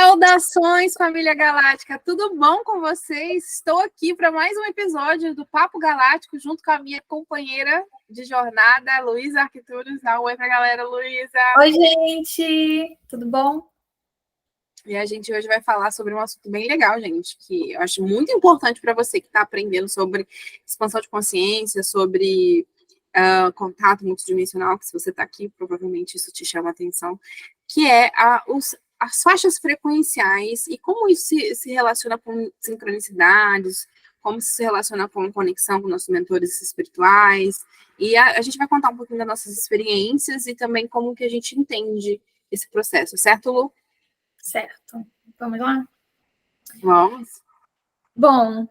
Saudações, família galáctica! Tudo bom com vocês? Estou aqui para mais um episódio do Papo Galáctico, junto com a minha companheira de jornada, Luísa Arquituros. Dá um oi para a galera, Luísa! Oi, gente! Tudo bom? E a gente hoje vai falar sobre um assunto bem legal, gente, que eu acho muito importante para você que está aprendendo sobre expansão de consciência, sobre contato multidimensional, que se você está aqui, provavelmente isso te chama a atenção, que é as faixas frequenciais e como isso se relaciona com sincronicidades, como isso se relaciona com conexão com nossos mentores espirituais. E a gente vai contar um pouquinho das nossas experiências e também como que a gente entende esse processo, certo, Lu? Certo. Vamos lá? Vamos. Bom,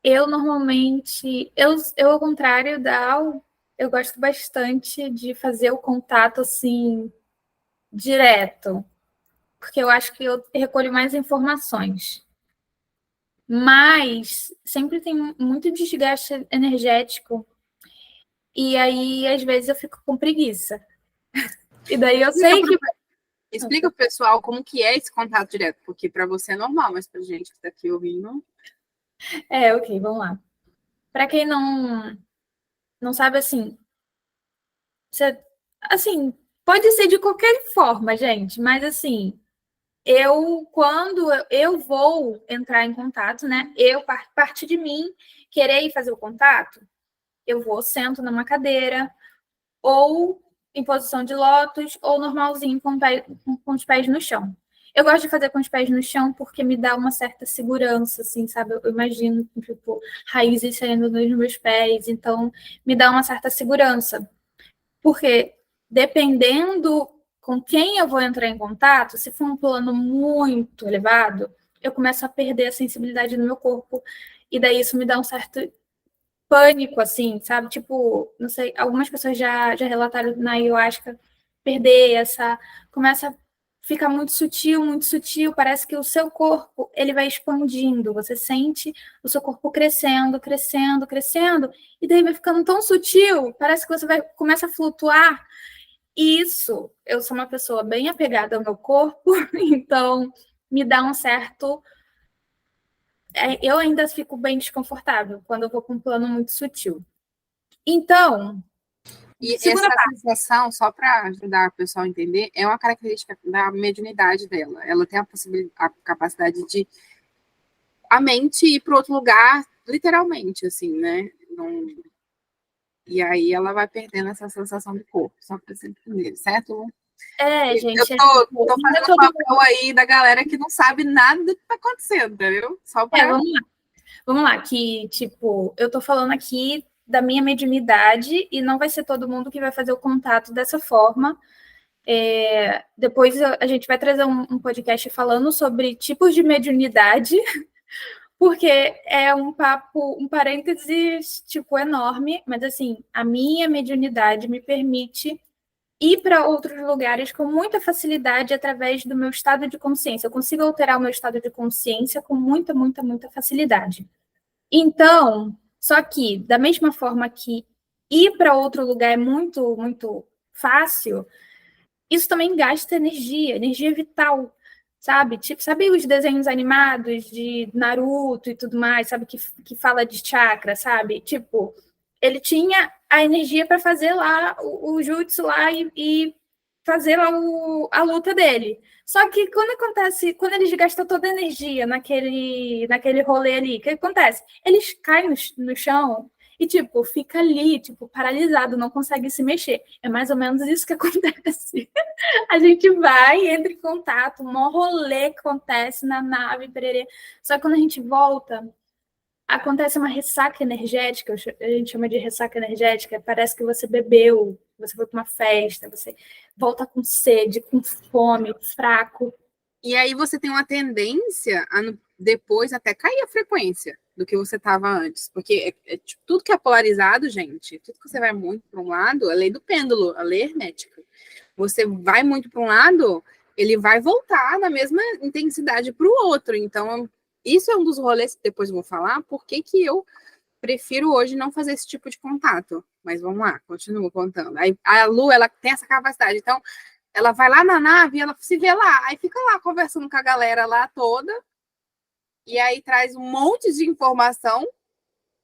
eu normalmente, eu ao contrário da Al, eu gosto bastante de fazer o contato assim direto, porque eu acho que eu recolho mais informações. Mas sempre tem muito desgaste energético e aí às vezes eu fico com preguiça. E daí eu sei que Explica pro pessoal como que é esse contato direto, porque para você é normal, mas pra gente que está aqui ouvindo... ok, vamos lá. Para quem não sabe, assim, assim, pode ser de qualquer forma, gente, mas assim, quando eu vou entrar em contato, né? Parte de mim querer ir fazer o contato, eu vou, sento numa cadeira, ou em posição de lótus, ou normalzinho com os pés no chão. Eu gosto de fazer com os pés no chão porque me dá uma certa segurança, assim, sabe? Eu imagino, tipo, raízes saindo dos meus pés, então me dá uma certa segurança. Porque dependendo com quem eu vou entrar em contato, se for um plano muito elevado, eu começo a perder a sensibilidade no meu corpo. E daí isso me dá um certo pânico, assim, sabe? Tipo, não sei, algumas pessoas já relataram na ayahuasca perder essa... Começa a ficar muito sutil, parece que o seu corpo, ele vai expandindo, você sente o seu corpo crescendo, crescendo, crescendo, e daí vai ficando tão sutil, parece que você começa a flutuar. E isso, eu sou uma pessoa bem apegada ao meu corpo, então me dá um certo... eu ainda fico bem desconfortável quando eu vou com um plano muito sutil. Então, E essa sensação, só para ajudar o pessoal a entender, é uma característica da mediunidade dela. Ela tem a capacidade de a mente ir para outro lugar, literalmente, assim, né? Não... E aí ela vai perdendo essa sensação do corpo, só para você entender, certo? gente, eu tô fazendo o papel aí da galera que não sabe nada do que tá acontecendo, entendeu? Só para... Vamos lá, que, tipo, eu tô falando aqui da minha mediunidade e não vai ser todo mundo que vai fazer o contato dessa forma. Depois a gente vai trazer um podcast falando sobre tipos de mediunidade, porque é um papo, um parênteses, tipo, enorme, mas, assim, a minha mediunidade me permite ir para outros lugares com muita facilidade através do meu estado de consciência. Eu consigo alterar o meu estado de consciência com muita, muita, muita facilidade. Então, só que, da mesma forma que ir para outro lugar é muito, muito fácil, isso também gasta energia vital, sabe? Tipo, sabe os desenhos animados de Naruto e tudo mais, sabe? Que fala de chakra, sabe? Tipo, ele tinha a energia para fazer lá o jutsu lá e fazer lá a luta dele. Só que quando eles gastam toda a energia naquele rolê ali, o que acontece? Eles caem no chão e, tipo, fica ali, tipo, paralisado, não consegue se mexer. É mais ou menos isso que acontece. A gente vai, entra em contato, um rolê que acontece na nave, pererê. Só que quando a gente volta, acontece uma ressaca energética, a gente chama de ressaca energética, parece que você bebeu, você foi para uma festa, você volta com sede, com fome, fraco. E aí você tem uma tendência a depois até cair a frequência do que você estava antes. Porque tipo, tudo que é polarizado, gente, tudo que você vai muito para um lado, a lei do pêndulo, a lei hermética. Você vai muito para um lado, ele vai voltar na mesma intensidade para o outro. Então, isso é um dos rolês que depois eu vou falar, por que eu prefiro hoje não fazer esse tipo de contato. Mas vamos lá, continuo contando. Aí, a Lu, ela tem essa capacidade. Então, Ela vai lá na nave e ela se vê lá. Aí fica lá conversando com a galera lá toda. E aí traz um monte de informação.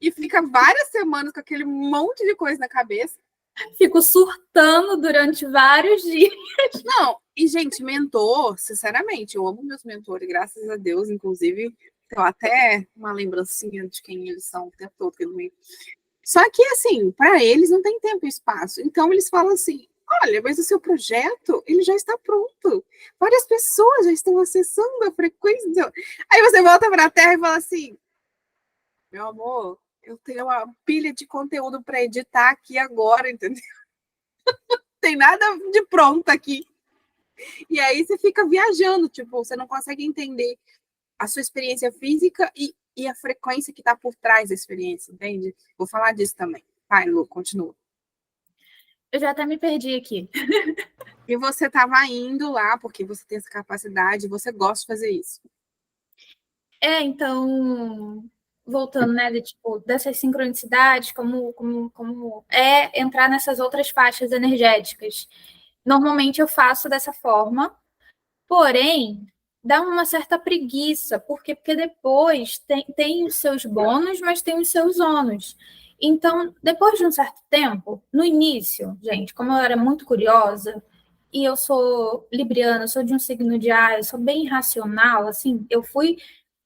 E fica várias semanas com aquele monte de coisa na cabeça. Fico surtando durante vários dias. Não, e gente, mentor, sinceramente, eu amo meus mentores, graças a Deus, inclusive, tenho até uma lembrancinha de quem eles são o tempo todo. Só que, assim, para eles não tem tempo e espaço. Então, eles falam assim, olha, mas o seu projeto, ele já está pronto. Várias pessoas já estão acessando a frequência. Aí você volta para a Terra e fala assim, meu amor, eu tenho uma pilha de conteúdo para editar aqui agora, entendeu? Tem nada de pronto aqui. E aí você fica viajando, tipo, você não consegue entender a sua experiência física e a frequência que está por trás da experiência, entende? Vou falar disso também. Vai, Lu, continua. Eu já até me perdi aqui. E você estava indo lá porque você tem essa capacidade, você gosta de fazer isso. Então, voltando, né, dessas sincronicidades, como é entrar nessas outras faixas energéticas. Normalmente eu faço dessa forma, porém, dá uma certa preguiça, porque depois tem os seus bônus, mas tem os seus ônus. Então, depois de um certo tempo, no início, gente, como eu era muito curiosa, e eu sou libriana, sou de um signo de ar, eu sou bem racional, assim, eu fui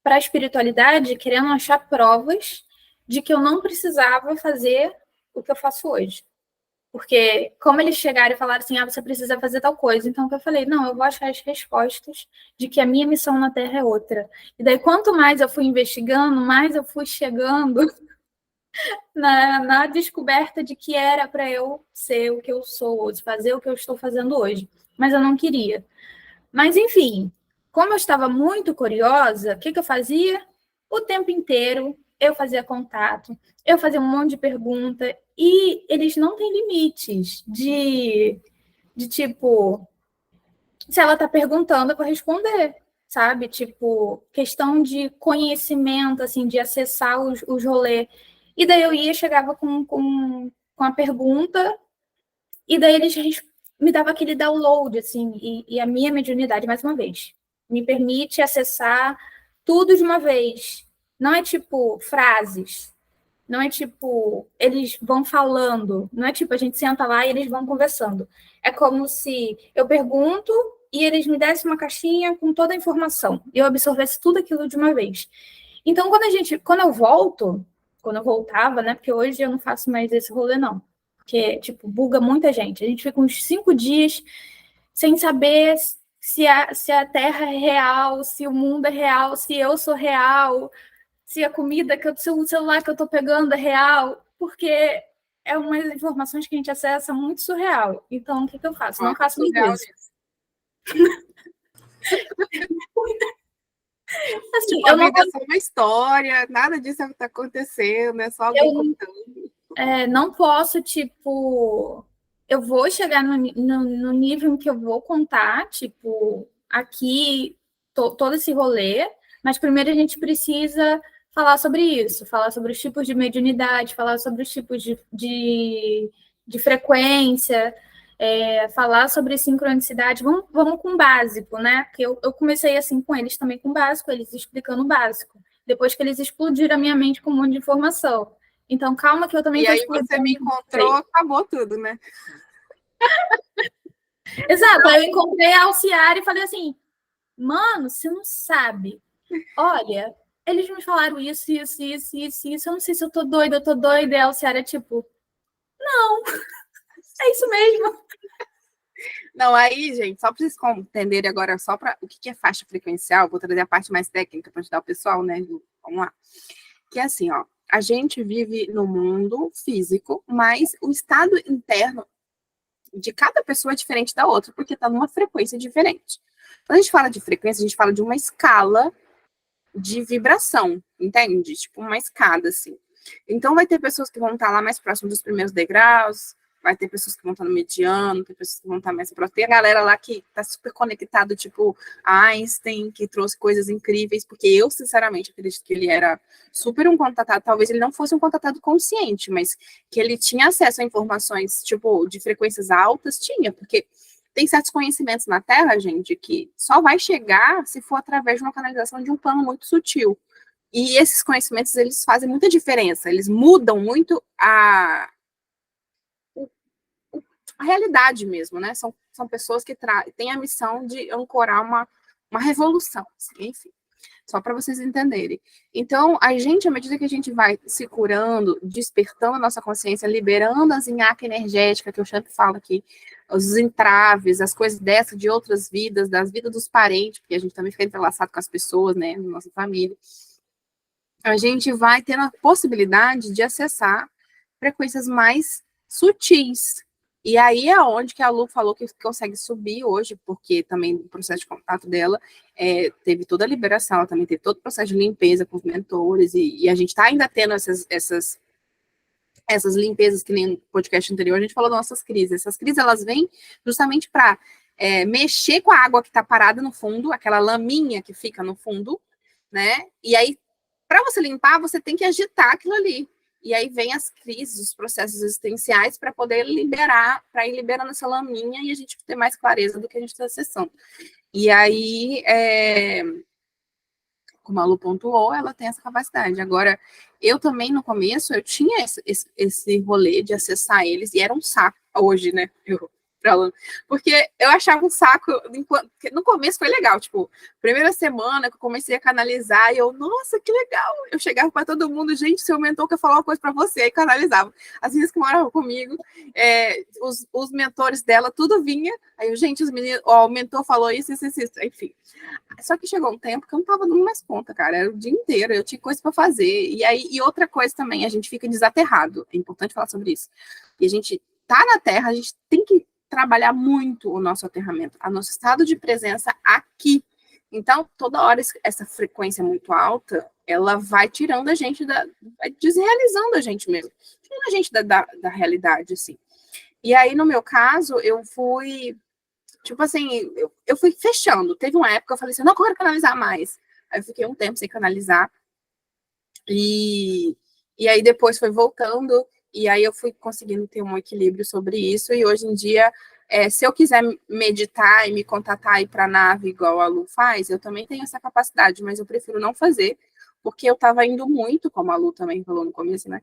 para a espiritualidade querendo achar provas de que eu não precisava fazer o que eu faço hoje. Porque, como eles chegaram e falaram assim, você precisa fazer tal coisa. Então, eu falei, não, eu vou achar as respostas de que a minha missão na Terra é outra. E daí, quanto mais eu fui investigando, mais eu fui chegando na descoberta de que era para eu ser o que eu sou hoje, fazer o que eu estou fazendo hoje. Mas eu não queria. Mas, enfim, como eu estava muito curiosa, o que eu fazia? O tempo inteiro eu fazia contato, eu fazia um monte de pergunta, e eles não têm limites de tipo, se ela está perguntando, eu vou responder, sabe? Tipo, questão de conhecimento, assim, de acessar os rolês. E daí eu chegava com a pergunta, e daí eles me davam aquele download, assim, e a minha mediunidade, mais uma vez, me permite acessar tudo de uma vez. Não é tipo frases, não é tipo eles vão falando, não é tipo a gente senta lá e eles vão conversando. É como se eu pergunto e eles me dessem uma caixinha com toda a informação e eu absorvesse tudo aquilo de uma vez. Então, quando eu voltava, né? Porque hoje eu não faço mais esse rolê, não. Porque, tipo, buga muita gente. A gente fica uns 5 dias sem saber se a Terra é real, se o mundo é real, se eu sou real, se a comida, se o celular que eu estou pegando é real, porque é umas informações que a gente acessa muito surreal. Então, o que eu faço? Não faço mais isso. Assim, tipo, a vida é só uma história, nada disso está acontecendo, é só alguém contando. Não posso, tipo, eu vou chegar no nível em que eu vou contar, tipo, aqui todo esse rolê, mas primeiro a gente precisa falar sobre isso, falar sobre os tipos de mediunidade, falar sobre os tipos de frequência, falar sobre sincronicidade. Vamos com o básico, né? Porque eu comecei assim com eles também com o básico, eles explicando o básico. Depois que eles explodiram a minha mente com um monte de informação. Então, calma que eu também estou explodindo. E aí você me encontrou, acabou tudo, né? Exato, eu encontrei a Alciara e falei assim, mano, você não sabe. Olha, eles me falaram isso, eu não sei se eu tô doida, E a Alciara, tipo, não, é isso mesmo. Não, aí, gente, só para vocês entenderem agora, só para o que é faixa frequencial, vou trazer a parte mais técnica para ajudar o pessoal, né? Vamos lá. Que é assim, ó, a gente vive no mundo físico, mas o estado interno de cada pessoa é diferente da outra, porque está numa frequência diferente. Quando a gente fala de frequência, a gente fala de uma escala de vibração, entende? Tipo uma escada, assim. Então, vai ter pessoas que vão estar lá mais próximo dos primeiros degraus, vai ter pessoas que vão estar no mediano, tem pessoas que vão estar mais próximo. Tem a galera lá que está super conectado, tipo Einstein, que trouxe coisas incríveis, porque eu, sinceramente, acredito que ele era super um contatado, talvez ele não fosse um contatado consciente, mas que ele tinha acesso a informações, tipo, de frequências altas, tinha, porque tem certos conhecimentos na Terra, gente, que só vai chegar se for através de uma canalização de um plano muito sutil. E esses conhecimentos, eles fazem muita diferença, eles mudam muito a realidade mesmo, né? São pessoas que têm a missão de ancorar uma revolução, assim, enfim. Só para vocês entenderem. Então, a gente, à medida que a gente vai se curando, despertando a nossa consciência, liberando as nhaca energética, que eu sempre falo aqui, os entraves, as coisas dessa, de outras vidas, das vidas dos parentes, porque a gente também fica entrelaçado com as pessoas, né, na nossa família, a gente vai tendo a possibilidade de acessar frequências mais sutis. E aí é onde que a Lu falou que consegue subir hoje, porque também o processo de contato dela teve toda a liberação, ela também teve todo o processo de limpeza com os mentores, e a gente está ainda tendo essas limpezas, que nem no podcast anterior a gente falou das nossas crises. Essas crises, elas vêm justamente para mexer com a água que está parada no fundo, aquela laminha que fica no fundo, né? E aí, para você limpar, você tem que agitar aquilo ali. E aí vem as crises, os processos existenciais para poder liberar, para ir liberando essa laminha e a gente ter mais clareza do que a gente está acessando. E aí, como a Lu pontuou, ela tem essa capacidade. Agora, eu também, no começo, eu tinha esse rolê de acessar eles, e era um saco hoje, né? Porque eu achava um saco, no começo foi legal, tipo, primeira semana que eu comecei a canalizar, e eu, nossa, que legal, eu chegava para todo mundo, gente, seu mentor quer falar uma coisa para você, aí canalizava, as meninas que moravam comigo, os mentores dela, tudo vinha, aí eu, gente, os meninos, ó, o mentor falou isso, enfim, só que chegou um tempo que eu não tava dando mais conta, cara, era o dia inteiro, eu tinha coisa para fazer, e outra coisa também, a gente fica desaterrado, é importante falar sobre isso, e a gente tá na Terra, a gente tem que trabalhar muito o nosso aterramento, o nosso estado de presença aqui. Então, toda hora essa frequência muito alta, ela vai tirando a gente vai desrealizando a gente mesmo, tirando a gente da realidade, assim. E aí, no meu caso, eu fui, tipo assim, eu fui fechando. Teve uma época que eu falei assim, não quero canalizar mais. Aí eu fiquei um tempo sem canalizar. E aí depois foi voltando, e aí eu fui conseguindo ter um equilíbrio sobre isso, e hoje em dia, se eu quiser meditar e me contatar aí para a nave, igual a Lu faz, eu também tenho essa capacidade, mas eu prefiro não fazer, porque eu estava indo muito, como a Lu também falou no começo, né?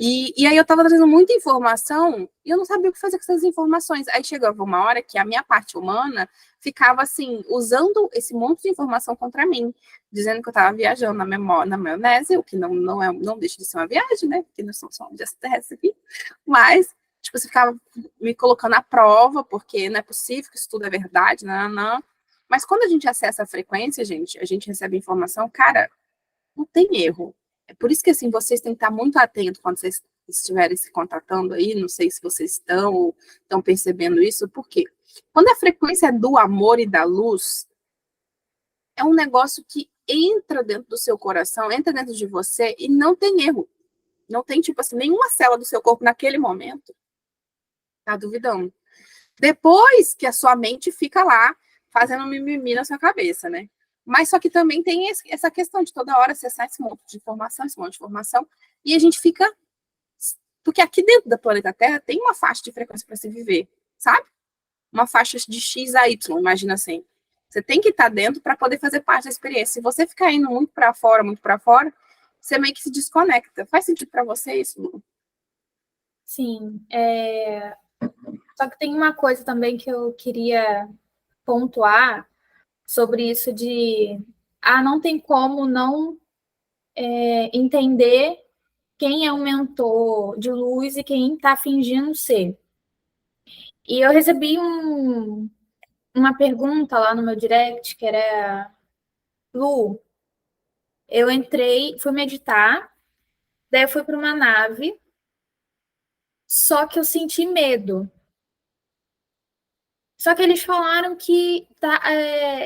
E aí eu estava trazendo muita informação e eu não sabia o que fazer com essas informações. Aí chegava uma hora que a minha parte humana ficava assim, usando esse monte de informação contra mim, dizendo que eu estava viajando na maionese, o que não deixa de ser uma viagem, né? Porque nós somos só um terrestre aqui. Mas, tipo, você ficava me colocando à prova, porque não é possível que isso tudo é verdade, não. Mas quando a gente acessa a frequência, gente, a gente recebe informação, cara, não tem erro. É por isso que, assim, vocês têm que estar muito atentos quando vocês estiverem se contatando aí, não sei se vocês estão ou estão percebendo isso, por quê? Quando a frequência é do amor e da luz, é um negócio que entra dentro do seu coração, entra dentro de você e não tem erro. Não tem, tipo assim, nenhuma célula do seu corpo naquele momento tá duvidando. Depois que a sua mente fica lá fazendo mimimi na sua cabeça, né? Mas só que também tem essa questão de toda hora acessar esse monte de informação, e a gente fica... Porque aqui dentro da planeta Terra tem uma faixa de frequência para se viver, sabe? Uma faixa de X a Y, imagina assim. Você tem que estar dentro para poder fazer parte da experiência. Se você ficar indo muito para fora, você meio que se desconecta. Faz sentido para você isso, Lu? Sim. Só que tem uma coisa também que eu queria pontuar sobre isso de não tem como não entender quem é um mentor de luz e quem está fingindo ser. E eu recebi uma pergunta lá no meu direct, que era: Lu, eu entrei, fui meditar, daí eu fui para uma nave, só que eu senti medo. Só que eles falaram que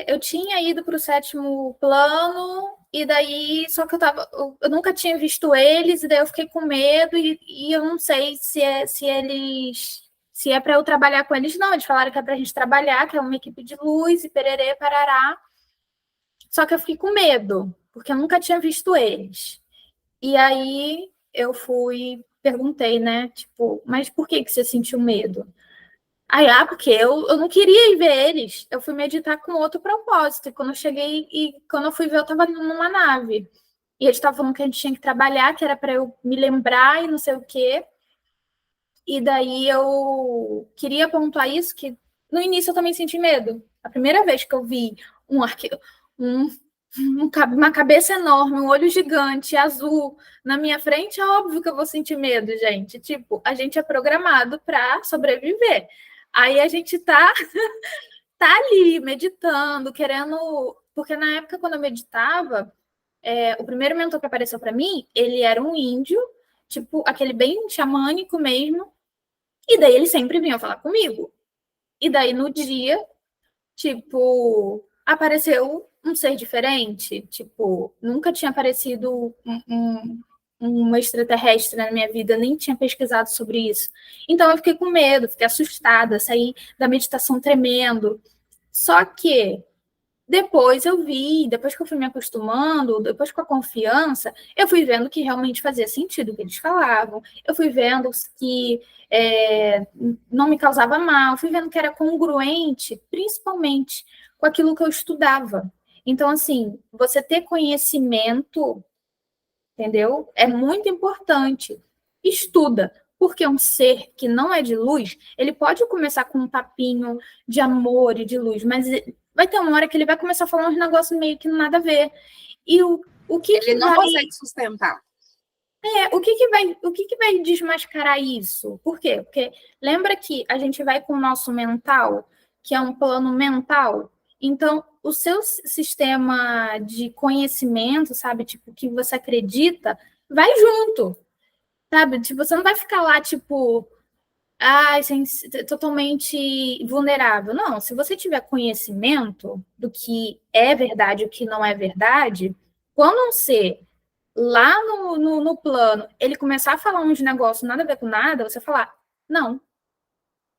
eu tinha ido para o sétimo plano, e daí, só que eu nunca tinha visto eles, e daí eu fiquei com medo, e eu não sei se é para eu trabalhar com eles, não. Eles falaram que é para a gente trabalhar, que é uma equipe de luz, e pererê, parará. Só que eu fiquei com medo, porque eu nunca tinha visto eles. E aí eu perguntei, né, tipo, mas por que você sentiu medo? Aí, porque eu não queria ir ver eles. Eu fui meditar com outro propósito. E quando eu cheguei e quando eu fui ver, eu estava numa nave. E eles estavam falando que a gente tinha que trabalhar, que era para eu me lembrar e não sei o quê. E daí eu queria pontuar isso, que no início eu também senti medo. A primeira vez que eu vi um, uma cabeça enorme, um olho gigante, azul, na minha frente, é óbvio que eu vou sentir medo, gente. Tipo, a gente é programado para sobreviver. Aí a gente tá ali meditando, querendo. Porque na época, quando eu meditava, o primeiro mentor que apareceu para mim, ele era um índio, tipo, aquele bem xamânico mesmo. E daí ele sempre vinha falar comigo. E daí no dia, tipo, apareceu um ser diferente. Tipo, nunca tinha aparecido um extraterrestre na minha vida, nem tinha pesquisado sobre isso. Então eu fiquei com medo, fiquei assustada, saí da meditação tremendo. Só que depois eu vi, depois que eu fui me acostumando, depois com a confiança, eu fui vendo que realmente fazia sentido o que eles falavam. Eu fui vendo que não me causava mal, fui vendo que era congruente, principalmente com aquilo que eu estudava. Então, assim, você ter conhecimento, entendeu? É muito importante. Estuda, porque um ser que não é de luz, ele pode começar com um papinho de amor e de luz, mas vai ter uma hora que ele vai começar a falar uns negócios meio que nada a ver. E o que Ele que não vai consegue sustentar. o que que vai desmascarar isso? Por quê? Porque lembra que a gente vai com o nosso mental, que é um plano mental. Então, o seu sistema de conhecimento, sabe, tipo, que você acredita, vai junto, sabe? Tipo, você não vai ficar lá, tipo, totalmente vulnerável. Não, se você tiver conhecimento do que é verdade e o que não é verdade, quando um ser lá no plano, ele começar a falar uns negócios nada a ver com nada, você falar, não,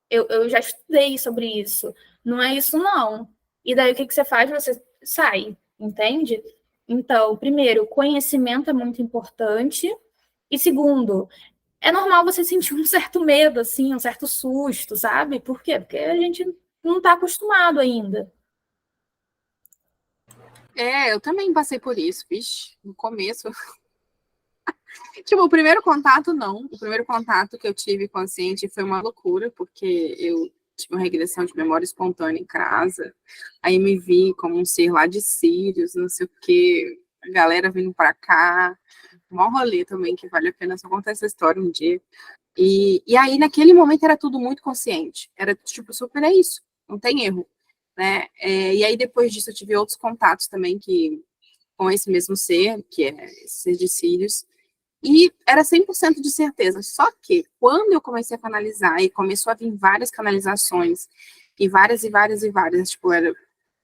eu já estudei sobre isso, não é isso não. E daí o que você faz? Você sai, entende? Então, primeiro, conhecimento é muito importante. E segundo, é normal você sentir um certo medo, assim, um certo susto, sabe? Por quê? Porque a gente não está acostumado ainda. Eu também passei por isso, vixe, no começo. Tipo, o primeiro contato, não. O primeiro contato que eu tive consciente foi uma loucura, porque eu tive uma regressão de memória espontânea em casa. Aí me vi como um ser lá de Sirius, não sei o quê. A galera vindo pra cá. Mó rolê também, que vale a pena só contar essa história um dia. E aí, naquele momento, era tudo muito consciente. Era, tipo, super é isso. Não tem erro, né? E aí, depois disso, eu tive outros contatos também com esse mesmo ser, que é esse ser de Sirius. E era 100% de certeza. Só que, quando eu comecei a canalizar, e começou a vir várias canalizações, e várias, e várias, e várias, tipo,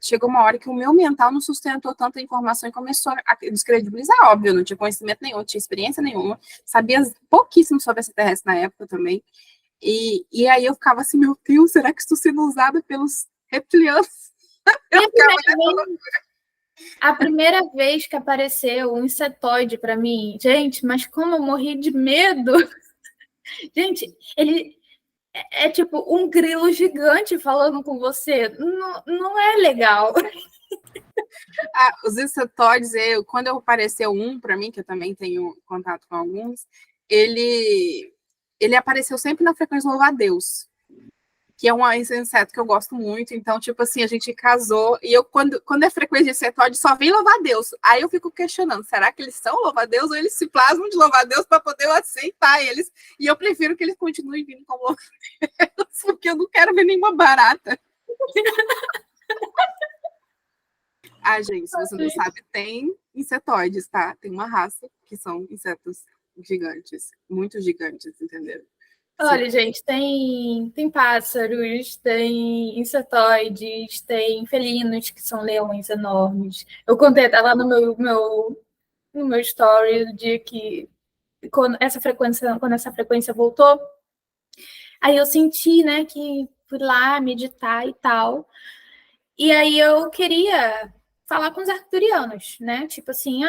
chegou uma hora que o meu mental não sustentou tanta informação e começou a descredibilizar, óbvio, eu não tinha conhecimento nenhum, não tinha experiência nenhuma, sabia pouquíssimo sobre extraterrestre na época também, e aí eu ficava assim, meu Deus, será que estou sendo usada pelos reptilianos? Eu ficava A primeira vez que apareceu um insetoide para mim, gente, mas como eu morri de medo. Gente, ele é tipo um grilo gigante falando com você. Não, não é legal. os insetoides, quando apareceu um para mim, que eu também tenho contato com alguns, ele apareceu sempre na frequência louvar a Deus, que é um inseto que eu gosto muito. Então, tipo assim, a gente casou e eu, quando é frequência de insetóide, só vem louvar a Deus. Aí eu fico questionando, será que eles são louvar a Deus ou eles se plasmam de louvar a Deus para poder eu aceitar eles? E eu prefiro que eles continuem vindo como louvar a Deus, porque eu não quero ver nenhuma barata. Gente, se você não sabe, tem insetóides, tá? Tem uma raça que são insetos gigantes, muito gigantes, entendeu? Olha, gente, tem pássaros, tem insetoides, tem felinos, que são leões enormes. Eu contei até lá no meu story o dia que quando essa frequência voltou, aí eu senti, né, que fui lá meditar e tal. E aí eu queria falar com os arcturianos, né? Tipo assim,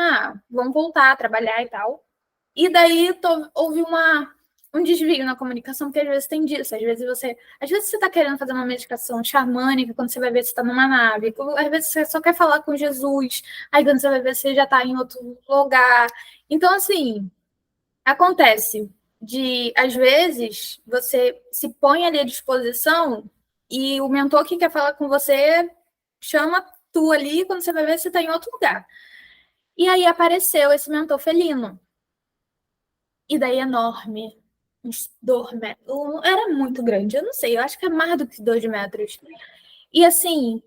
vamos voltar a trabalhar e tal. E daí houve um desvio na comunicação, porque às vezes tem disso, às vezes você está querendo fazer uma meditação xamânica, quando você vai ver você está numa nave, às vezes você só quer falar com Jesus, aí quando você vai ver você já está em outro lugar. Então, assim, acontece de, às vezes, você se põe ali à disposição e o mentor que quer falar com você chama tu ali, quando você vai ver você está em outro lugar. E aí apareceu esse mentor felino. E daí enorme, uns 2 metros. Era muito grande, eu não sei, eu acho que é mais do que 2 metros. E assim,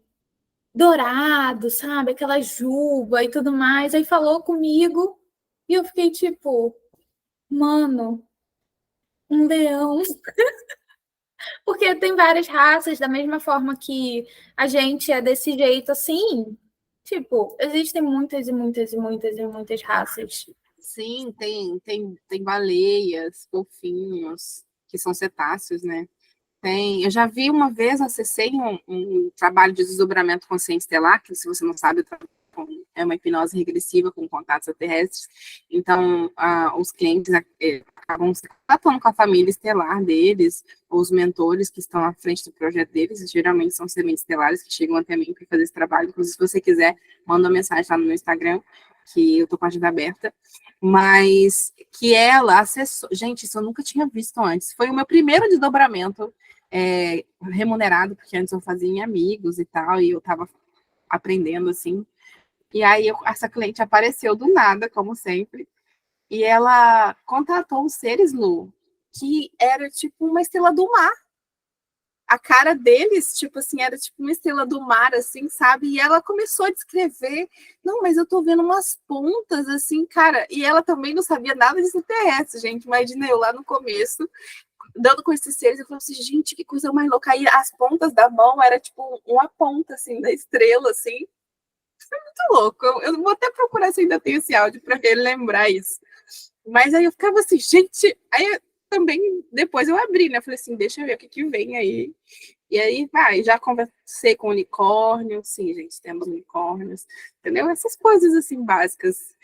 dourado, sabe? Aquela juba e tudo mais. Aí falou comigo e eu fiquei tipo, mano, um leão. Porque tem várias raças, da mesma forma que a gente é desse jeito assim. Tipo, existem muitas e muitas e muitas e muitas raças. Sim, tem baleias, golfinhos, que são cetáceos, né? Eu já vi uma vez, acessei um trabalho de desdobramento consciente estelar, que se você não sabe, é uma hipnose regressiva com contatos extraterrestres. Então, os clientes acabam se contatando com a família estelar deles, ou os mentores que estão à frente do projeto deles, geralmente são sementes estelares que chegam até mim para fazer esse trabalho. Inclusive, se você quiser, manda uma mensagem lá no meu Instagram, que eu estou com a agenda aberta. Mas que ela acessou. Gente, isso eu nunca tinha visto antes. Foi o meu primeiro desdobramento remunerado, porque antes eu fazia em amigos e tal, e eu estava aprendendo assim. E aí essa cliente apareceu do nada, como sempre, e ela contatou os seres, Lu, que era tipo uma estrela do mar. A cara deles, tipo assim, era tipo uma estrela do mar, assim, sabe? E ela começou a descrever, não, mas eu tô vendo umas pontas, assim, cara. E ela também não sabia nada de CTS, gente. Imagina eu lá no começo, dando com esses seres, eu falei assim, gente, que coisa mais louca. Aí as pontas da mão era tipo uma ponta, assim, da estrela, assim. Foi muito louco. Eu vou até procurar se ainda tem esse áudio para ele lembrar isso. Mas aí eu ficava assim, gente. Aí também, depois eu abri, né? Falei assim, deixa eu ver o que vem aí. E aí, já conversei com unicórnio. Sim, gente, temos unicórnios. Entendeu? Essas coisas, assim, básicas.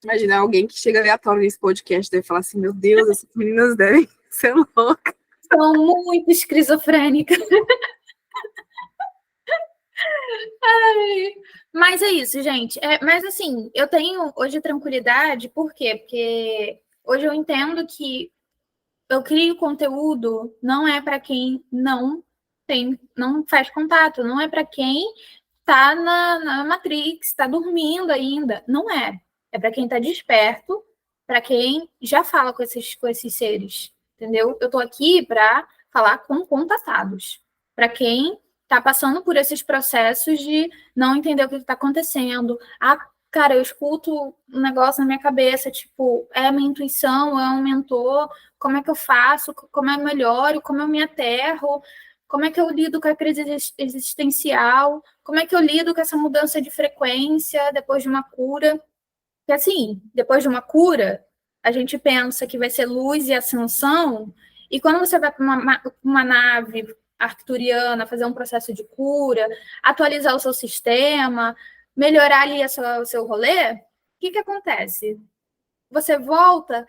Imagina alguém que chega aleatório nesse podcast deve falar assim, meu Deus, essas meninas devem ser loucas. São muito esquizofrênicas. Ai, mas é isso, gente. Mas assim, eu tenho hoje tranquilidade, por quê? Porque hoje eu entendo que eu crio conteúdo não é para quem não faz contato, não é para quem está na Matrix, está dormindo ainda. Não é. É para quem está desperto, para quem já fala com esses seres. Entendeu? Eu estou aqui para falar com contatados. Para quem está passando por esses processos de não entender o que está acontecendo. Cara, eu escuto um negócio na minha cabeça, tipo, é a minha intuição, é um mentor, como é que eu faço, como eu melhoro, como eu me aterro, como é que eu lido com a crise existencial, como é que eu lido com essa mudança de frequência depois de uma cura. Porque assim, depois de uma cura, a gente pensa que vai ser luz e ascensão, e quando você vai para uma nave arcturiana fazer um processo de cura, atualizar o seu sistema, melhorar ali o seu rolê, o que acontece? Você volta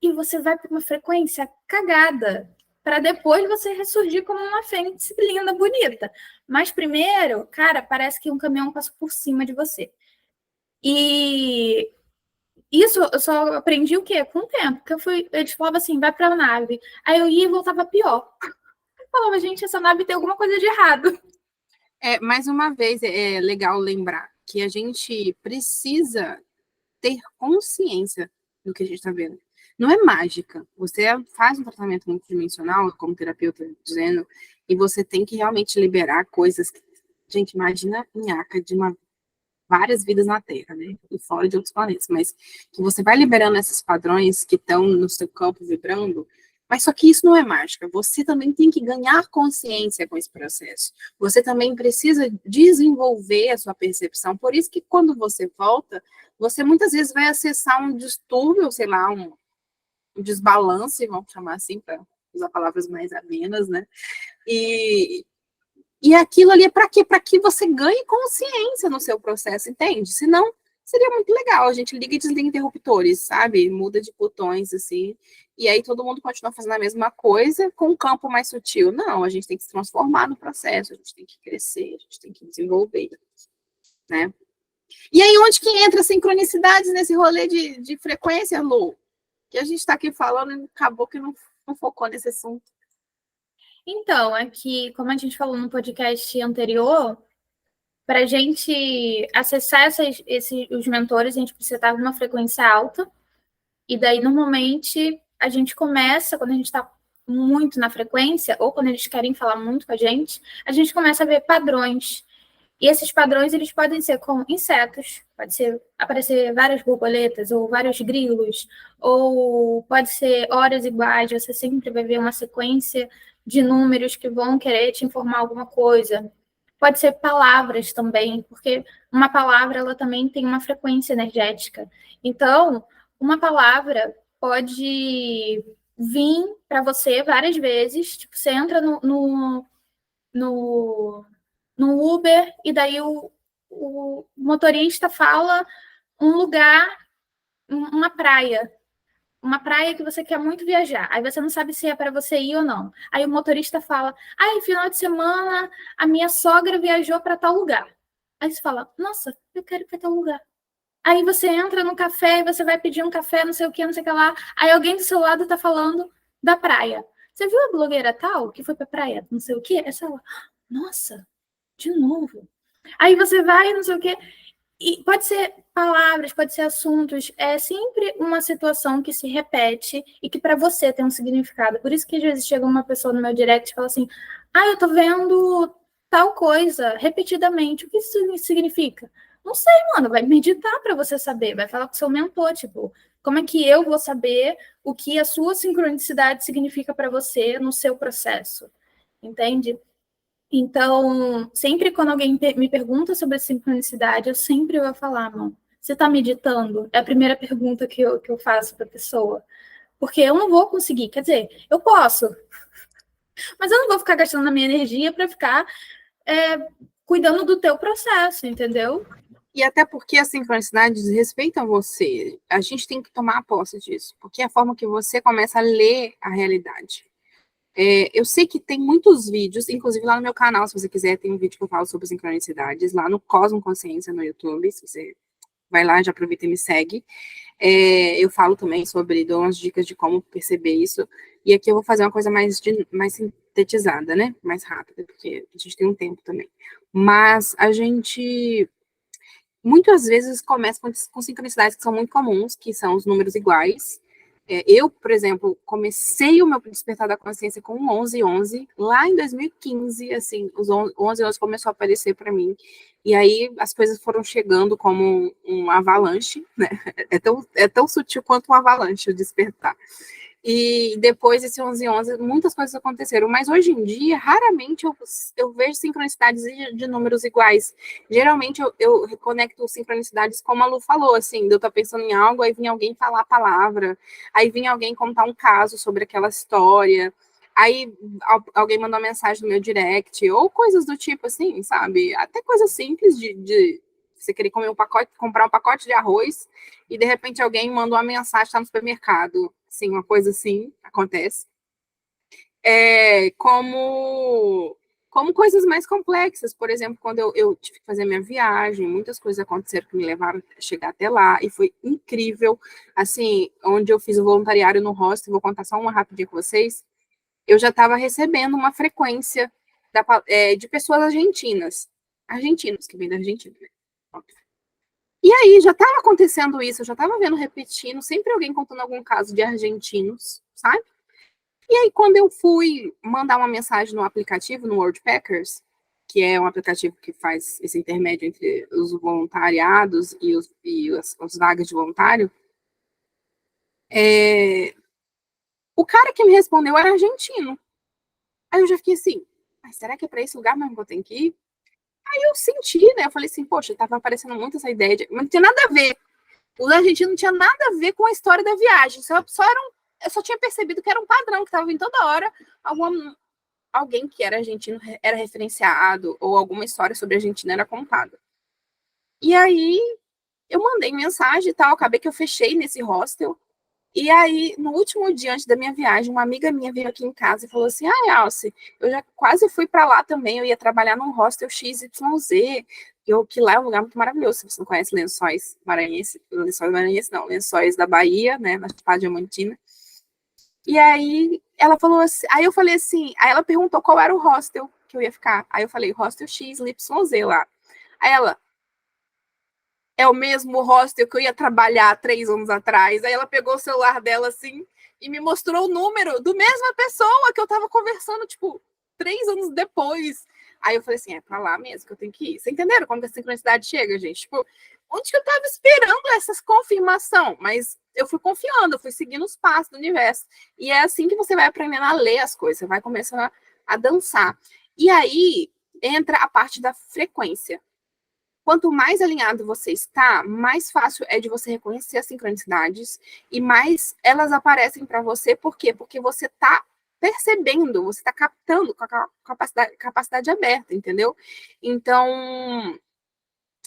e você vai para uma frequência cagada, para depois você ressurgir como uma fênix linda, bonita. Mas primeiro, cara, parece que um caminhão passa por cima de você. E isso eu só aprendi o quê? Com o tempo. Que eles falavam assim, vai para a nave. Aí eu ia e voltava pior. Eu falava, gente, essa nave tem alguma coisa de errado. Mais uma vez, é legal lembrar que a gente precisa ter consciência do que a gente está vendo. Não é mágica. Você faz um tratamento multidimensional, como terapeuta dizendo, e você tem que realmente liberar coisas. Gente, imagina Inhaca de várias vidas na Terra, né? E fora de outros planetas, mas que você vai liberando esses padrões que estão no seu campo vibrando. Mas só que isso não é mágica. Você também tem que ganhar consciência com esse processo. Você também precisa desenvolver a sua percepção. Por isso que quando você volta, você muitas vezes vai acessar um distúrbio, sei lá, um desbalance, vamos chamar assim, para usar palavras mais amenas, né? E aquilo ali é para quê? Para que você ganhe consciência no seu processo, entende? Senão, seria muito legal. A gente liga e desliga interruptores, sabe? Muda de botões, assim. E aí todo mundo continua fazendo a mesma coisa com um campo mais sutil. Não, a gente tem que se transformar no processo, a gente tem que crescer, a gente tem que desenvolver, né? E aí, onde que entra sincronicidades nesse rolê de frequência, Lu? Que a gente está aqui falando e acabou que não focou nesse assunto. Então, aqui, como a gente falou no podcast anterior, para a gente acessar os mentores, a gente precisa estar numa frequência alta. E daí, normalmente, a gente começa, quando a gente está muito na frequência, ou quando eles querem falar muito com a gente começa a ver padrões. E esses padrões, eles podem ser com insetos, pode ser aparecer várias borboletas, ou vários grilos, ou pode ser horas iguais, você sempre vai ver uma sequência de números que vão querer te informar alguma coisa. Pode ser palavras também, porque uma palavra, ela também tem uma frequência energética. Então, uma palavra pode vir para você várias vezes, tipo, você entra no Uber, e daí o motorista fala um lugar, uma praia que você quer muito viajar. Aí você não sabe se é para você ir ou não. Aí o motorista fala: ai, final de semana a minha sogra viajou para tal lugar. Aí você fala: nossa, eu quero ir para tal lugar. Aí você entra no café e você vai pedir um café, não sei o que, não sei o que lá. Aí alguém do seu lado tá falando da praia. Você viu a blogueira tal que foi pra praia, não sei o que? Essa ela, nossa, de novo. Aí você vai, não sei o quê. E pode ser palavras, pode ser assuntos. É sempre uma situação que se repete e que para você tem um significado. Por isso que às vezes chega uma pessoa no meu direct e fala assim: ah, eu tô vendo tal coisa repetidamente. O que isso significa? Não sei, mano. Vai meditar para você saber. Vai falar com o seu mentor, tipo, como é que eu vou saber o que a sua sincronicidade significa para você no seu processo? Entende? Então, sempre quando alguém me pergunta sobre a sincronicidade, eu sempre vou falar, mano, você está meditando? É a primeira pergunta que eu faço para a pessoa. Porque eu não vou conseguir, quer dizer, eu posso, mas eu não vou ficar gastando a minha energia para ficar cuidando do teu processo, entendeu? E até porque as sincronicidades respeitam você. A gente tem que tomar posse disso, porque é a forma que você começa a ler a realidade. Eu sei que tem muitos vídeos, inclusive lá no meu canal, se você quiser, tem um vídeo que eu falo sobre sincronicidades, lá no Cosmo Consciência no YouTube, se você vai lá, já aproveita e me segue. Eu falo também sobre, dou umas dicas de como perceber isso, e aqui eu vou fazer uma coisa mais sintetizada, né, mais rápida, porque a gente tem um tempo também. Mas a gente, muitas vezes, começa com sincronicidades que são muito comuns, que são os números iguais. Eu, por exemplo, comecei o meu despertar da consciência com 1111, lá em 2015, assim, os 1111 começou a aparecer para mim, e aí as coisas foram chegando como um avalanche, né? É tão sutil quanto um avalanche o despertar. E depois desse 1111, muitas coisas aconteceram. Mas hoje em dia, raramente eu vejo sincronicidades de números iguais. Geralmente eu reconecto sincronicidades, como a Lu falou, assim, de eu estar pensando em algo, aí vinha alguém falar a palavra, aí vinha alguém contar um caso sobre aquela história, aí alguém mandou uma mensagem no meu direct, ou coisas do tipo assim, sabe? Até coisas simples de você querer comprar um pacote de arroz, e de repente alguém mandou uma mensagem, está no supermercado. Sim, uma coisa assim acontece. Como coisas mais complexas, por exemplo, quando eu tive que fazer minha viagem, muitas coisas aconteceram que me levaram a chegar até lá, e foi incrível, assim, onde eu fiz o voluntariado no hostel, vou contar só uma rapidinha com vocês, eu já estava recebendo uma frequência de pessoas argentinos, que vêm da Argentina, né? E aí, já estava acontecendo isso, eu já estava vendo repetindo, sempre alguém contando algum caso de argentinos, sabe? E aí, quando eu fui mandar uma mensagem no aplicativo, no Worldpackers, que é um aplicativo que faz esse intermédio entre os voluntariados e as vagas de voluntário, o cara que me respondeu era argentino. Aí eu já fiquei assim, mas será que é para esse lugar mesmo que eu tenho que ir? Aí eu senti, né? Eu falei assim, poxa, tava aparecendo muito essa ideia, mas não tinha nada a ver. O argentino não tinha nada a ver com a história da viagem. Eu só tinha percebido que era um padrão que estava vindo toda hora. Alguém que era argentino era referenciado, ou alguma história sobre a Argentina era contada. E aí, eu mandei mensagem e tal, acabei que eu fechei nesse hostel. E aí, no último dia antes da minha viagem, uma amiga minha veio aqui em casa e falou assim: ai, Alce, eu já quase fui para lá também, eu ia trabalhar num hostel XYZ, que lá é um lugar muito maravilhoso. Se você não conhece Lençóis da Bahia, né, na Chapada Diamantina. E aí ela falou assim, aí eu falei assim, aí ela perguntou qual era o hostel que eu ia ficar. Aí eu falei, hostel XYZ lá. Aí ela, é o mesmo hostel que eu ia trabalhar 3 anos atrás. Aí ela pegou o celular dela assim e me mostrou o número do mesma pessoa que eu tava conversando, tipo, 3 anos depois. Aí eu falei assim, é pra lá mesmo que eu tenho que ir. Vocês entenderam como que a sincronicidade chega, gente? Tipo, onde que eu tava esperando essas confirmação? Mas eu fui confiando, eu fui seguindo os passos do universo. E é assim que você vai aprendendo a ler as coisas, você vai começando a dançar. E aí entra a parte da frequência. Quanto mais alinhado você está, mais fácil é de você reconhecer as sincronicidades e mais elas aparecem para você. Por quê? Porque você está percebendo, você está captando com a capacidade aberta, entendeu? Então,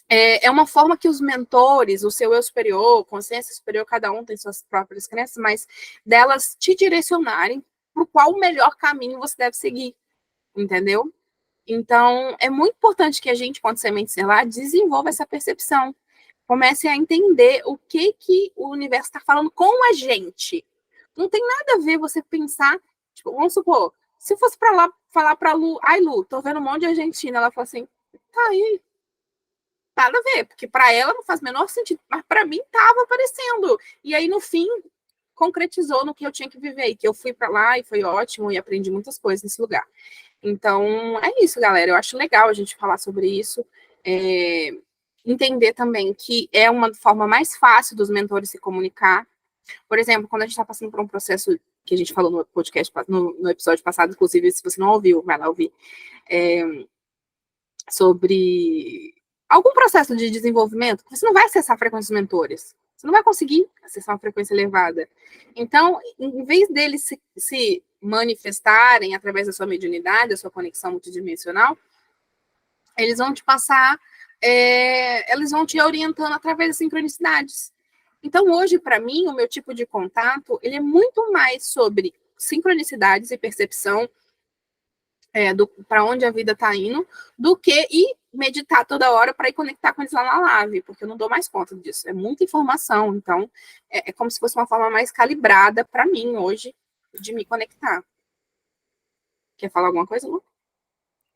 é uma forma que os mentores, o seu eu superior, consciência superior, cada um tem suas próprias crenças, mas delas te direcionarem para qual o melhor caminho você deve seguir, entendeu? Então, é muito importante que a gente, quanto semente estelar, desenvolva essa percepção. Comece a entender o que o universo está falando com a gente. Não tem nada a ver você pensar, tipo, vamos supor, se fosse para lá falar para Lu, ai Lu, tô vendo um monte de argentina, ela fala assim, tá aí, nada a ver, porque para ela não faz o menor sentido, mas para mim tava aparecendo. E aí no fim concretizou no que eu tinha que viver, e que eu fui para lá e foi ótimo e aprendi muitas coisas nesse lugar. Então, é isso, galera. Eu acho legal a gente falar sobre isso. Entender também que é uma forma mais fácil dos mentores se comunicar. Por exemplo, quando a gente está passando por um processo que a gente falou no podcast, no episódio passado, inclusive, se você não ouviu, vai lá ouvir, sobre algum processo de desenvolvimento, você não vai acessar a frequência dos mentores. Você não vai conseguir acessar uma frequência elevada. Então, em vez deles se manifestarem através da sua mediunidade, da sua conexão multidimensional, eles vão te passar, eles vão te orientando através das sincronicidades. Então, hoje, para mim, o meu tipo de contato, ele é muito mais sobre sincronicidades e percepção para onde a vida está indo, do que ir meditar toda hora para ir conectar com eles lá na live, porque eu não dou mais conta disso. É muita informação, então é como se fosse uma forma mais calibrada para mim hoje de me conectar. Quer falar alguma coisa, Lu?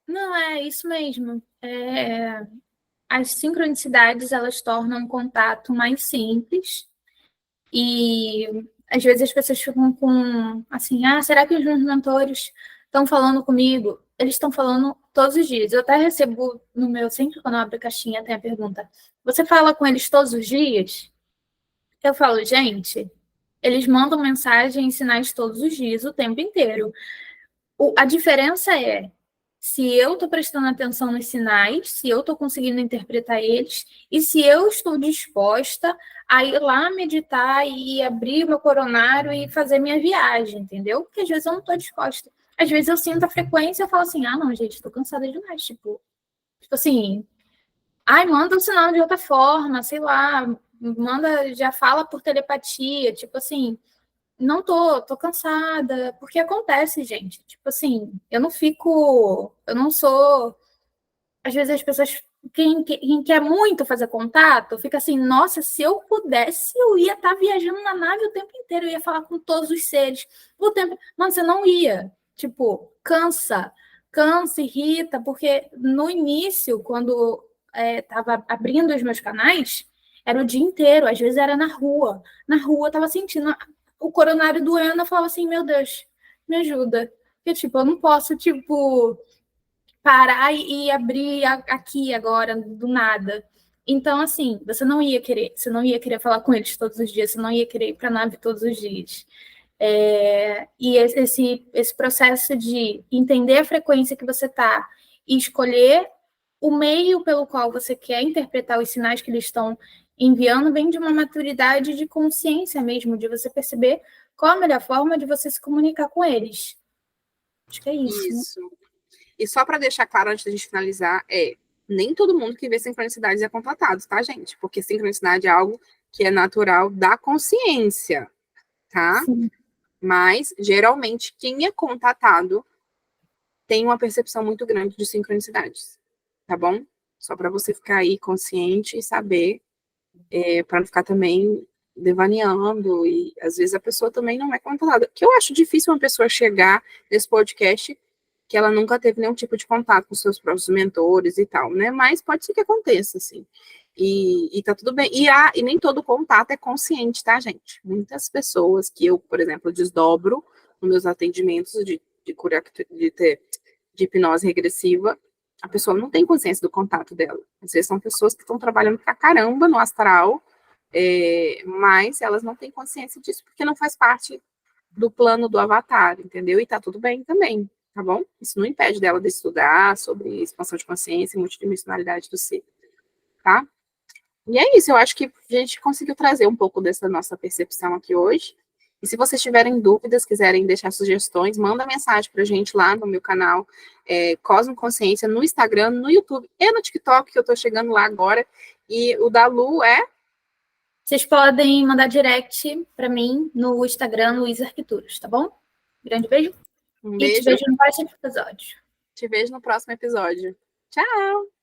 Não, é isso mesmo. As sincronicidades, elas tornam o contato mais simples e às vezes as pessoas ficam com assim, será que os meus mentores estão falando comigo? Eles estão falando todos os dias. Eu até recebo no meu, sempre quando eu abro a caixinha, tem a pergunta: você fala com eles todos os dias? Eu falo, gente, eles mandam mensagem e sinais todos os dias, o tempo inteiro. A diferença é se eu estou prestando atenção nos sinais, se eu estou conseguindo interpretar eles, e se eu estou disposta a ir lá meditar e abrir meu coronário e fazer minha viagem, entendeu? Porque às vezes eu não estou disposta. Às vezes eu sinto a frequência e eu falo assim, não, gente, estou cansada demais. Tipo assim, manda um sinal de outra forma, sei lá, manda, já fala por telepatia, tipo assim, não tô cansada, porque acontece, gente. Tipo assim, eu não sou. Às vezes as pessoas, quem quer muito fazer contato, fica assim, nossa, se eu pudesse, eu ia estar viajando na nave o tempo inteiro, eu ia falar com todos os seres. O tempo. Mano, você não ia. Tipo, cansa, irrita, porque no início, quando tava abrindo os meus canais, era o dia inteiro, às vezes era na rua. Na rua eu tava sentindo o coronário doendo, eu falava assim, meu Deus, me ajuda. Porque, tipo, eu não posso, tipo, parar e abrir aqui agora, do nada. Então, assim, você não ia querer falar com eles todos os dias, você não ia querer ir para a nave todos os dias. E esse processo de entender a frequência que você está e escolher o meio pelo qual você quer interpretar os sinais que eles estão enviando vem de uma maturidade de consciência mesmo, de você perceber qual a melhor forma de você se comunicar com eles. Acho que é isso. Isso. E só para deixar claro, antes da gente finalizar, Nem todo mundo que vê sincronicidades é contatado, tá, gente? Porque sincronicidade é algo que é natural da consciência, tá? Sim. Mas, geralmente, quem é contatado tem uma percepção muito grande de sincronicidades, tá bom? Só para você ficar aí consciente e saber, para não ficar também devaneando, e às vezes a pessoa também não é contatada. Que eu acho difícil uma pessoa chegar nesse podcast que ela nunca teve nenhum tipo de contato com seus próprios mentores e tal, né? Mas pode ser que aconteça, assim. E tá tudo bem. E nem todo contato é consciente, tá, gente? Muitas pessoas que eu, por exemplo, desdobro nos meus atendimentos de cura, de hipnose regressiva, a pessoa não tem consciência do contato dela. Às vezes são pessoas que estão trabalhando pra caramba no astral, mas elas não têm consciência disso porque não faz parte do plano do avatar, entendeu? E tá tudo bem também, tá bom? Isso não impede dela de estudar sobre expansão de consciência e multidimensionalidade do ser, tá? E é isso, eu acho que a gente conseguiu trazer um pouco dessa nossa percepção aqui hoje. E se vocês tiverem dúvidas, quiserem deixar sugestões, manda mensagem pra gente lá no meu canal Cosmo Consciência, no Instagram, no YouTube e no TikTok, que eu tô chegando lá agora. E o da Lu é... Vocês podem mandar direct para mim no Instagram, Luiz Arquituros, tá bom? Grande beijo. Um E te beijo, vejo no próximo episódio. te vejo no próximo episódio. Tchau!